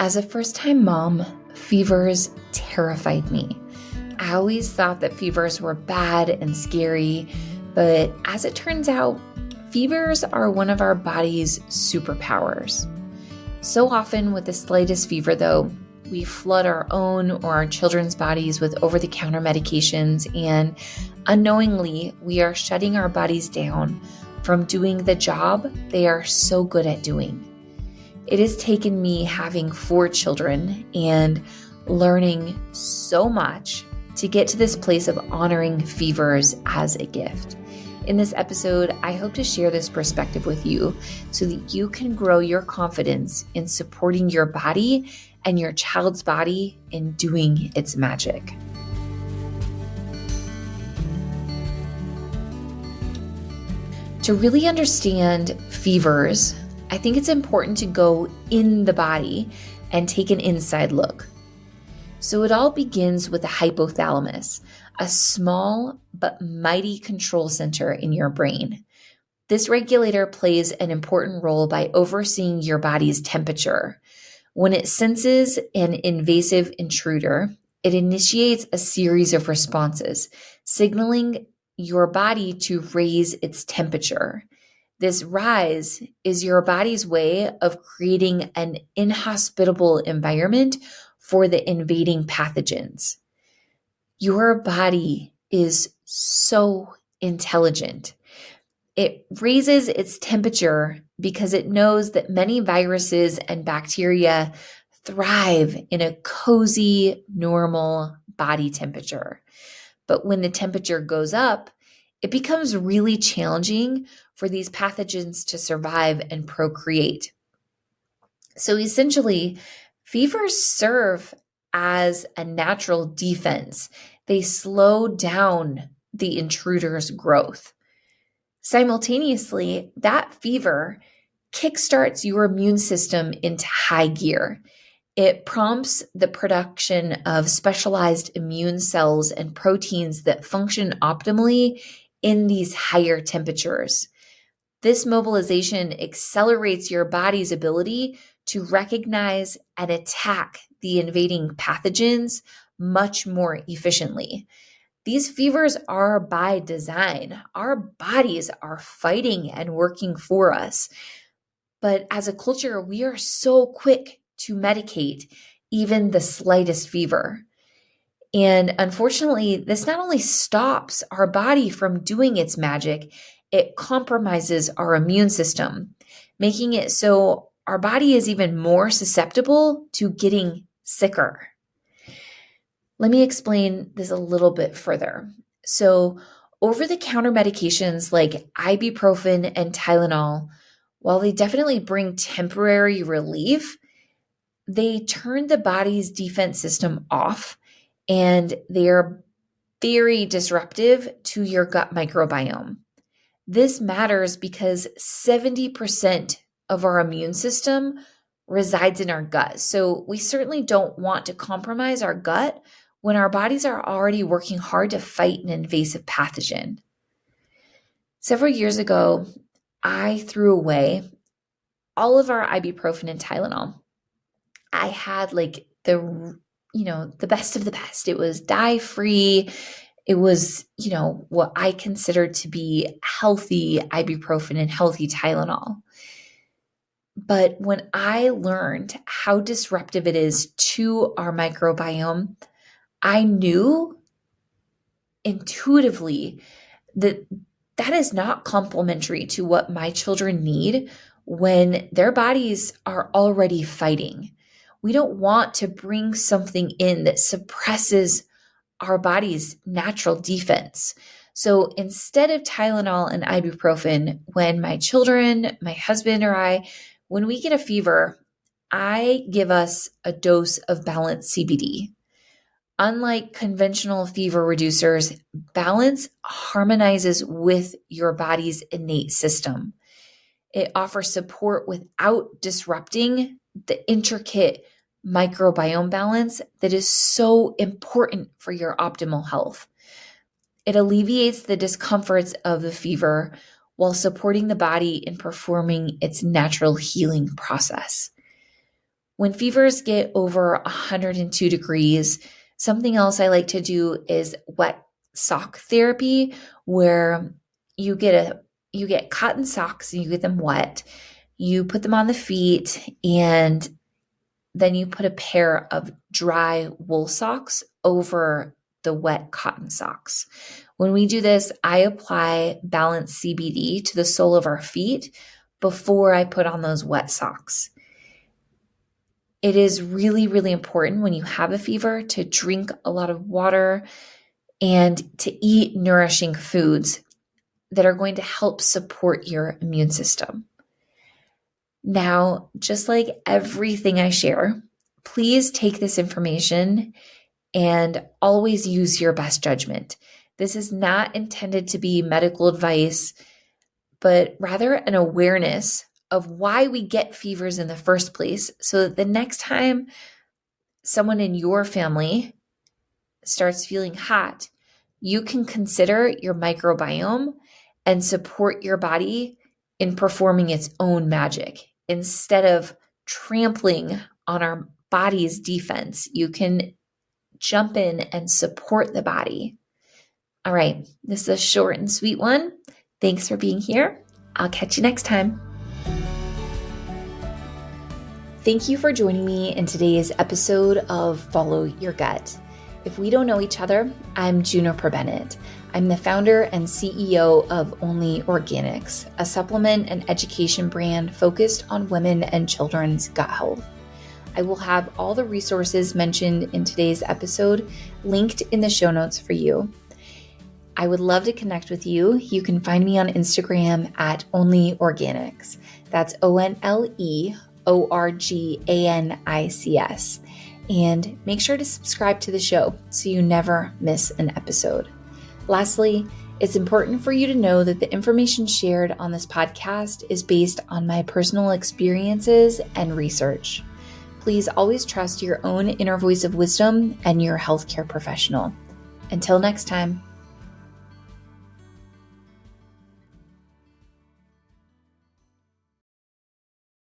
As a first-time mom, fevers terrified me. I always thought that fevers were bad and scary, but as it turns out, fevers are one of our body's superpowers. So often with the slightest fever though, we flood our own or our children's bodies with over-the-counter medications, and unknowingly, we are shutting our bodies down from doing the job they are so good at doing. It has taken me having 4 children and learning so much to get to this place of honoring fevers as a gift. In this episode, I hope to share this perspective with you so that you can grow your confidence in supporting your body and your child's body in doing its magic. To really understand fevers, I think it's important to go in the body and take an inside look. So it all begins with the hypothalamus, a small but mighty control center in your brain. This regulator plays an important role by overseeing your body's temperature. When it senses an invasive intruder, it initiates a series of responses, signaling your body to raise its temperature. This rise is your body's way of creating an inhospitable environment for the invading pathogens. Your body is so intelligent. It raises its temperature because it knows that many viruses and bacteria thrive in a cozy, normal body temperature. But when the temperature goes up, it becomes really challenging for these pathogens to survive and procreate. So essentially, fevers serve as a natural defense. They slow down the intruder's growth. Simultaneously, that fever kickstarts your immune system into high gear. It prompts the production of specialized immune cells and proteins that function optimally in these higher temperatures. This mobilization accelerates your body's ability to recognize and attack the invading pathogens much more efficiently. These fevers are by design. Our bodies are fighting and working for us. But as a culture, we are so quick to medicate even the slightest fever. And unfortunately, this not only stops our body from doing its magic, it compromises our immune system, making it so our body is even more susceptible to getting sicker. Let me explain this a little bit further. So, over-the-counter medications like ibuprofen and Tylenol, while they definitely bring temporary relief, they turn the body's defense system off, and they are very disruptive to your gut microbiome. This matters because 70% of our immune system resides in our gut. So we certainly don't want to compromise our gut when our bodies are already working hard to fight an invasive pathogen. Several years ago, I threw away all of our ibuprofen and Tylenol. I had the best of the best. It was dye-free. It was, what I considered to be healthy ibuprofen and healthy Tylenol. But when I learned how disruptive it is to our microbiome, I knew intuitively that that is not complementary to what my children need when their bodies are already fighting. We don't want to bring something in that suppresses our body's natural defense. So instead of Tylenol and ibuprofen, when my children, my husband, or I, when we get a fever, I give us a dose of balanced CBD. Unlike conventional fever reducers, balance harmonizes with your body's innate system. It offers support without disrupting the intricate microbiome balance that is so important for your optimal health. It alleviates the discomforts of the fever while supporting the body in performing its natural healing process. When fevers get over 102 degrees, something else I like to do is wet sock therapy, where you get cotton socks and you get them wet. You put them on the feet, and then you put a pair of dry wool socks over the wet cotton socks. When we do this, I apply balanced CBD to the sole of our feet before I put on those wet socks. It is really, really important when you have a fever to drink a lot of water and to eat nourishing foods that are going to help support your immune system. Now, just like everything I share, please take this information and always use your best judgment. This is not intended to be medical advice, but rather an awareness of why we get fevers in the first place, so that the next time someone in your family starts feeling hot, you can consider your microbiome and support your body in performing its own magic. Instead of trampling on our body's defense, you can jump in and support the body. All right, this is a short and sweet one. Thanks for being here. I'll catch you next time. Thank you for joining me in today's episode of Follow Your Gut. If we don't know each other, I'm Juniper Bennett. I'm the founder and CEO of ōnlē Organics, a supplement and education brand focused on women and children's gut health. I will have all the resources mentioned in today's episode linked in the show notes for you. I would love to connect with you. You can find me on Instagram at ōnlē Organics. That's ōnlē Organics. And make sure to subscribe to the show so you never miss an episode. Lastly, it's important for you to know that the information shared on this podcast is based on my personal experiences and research. Please always trust your own inner voice of wisdom and your healthcare professional. Until next time.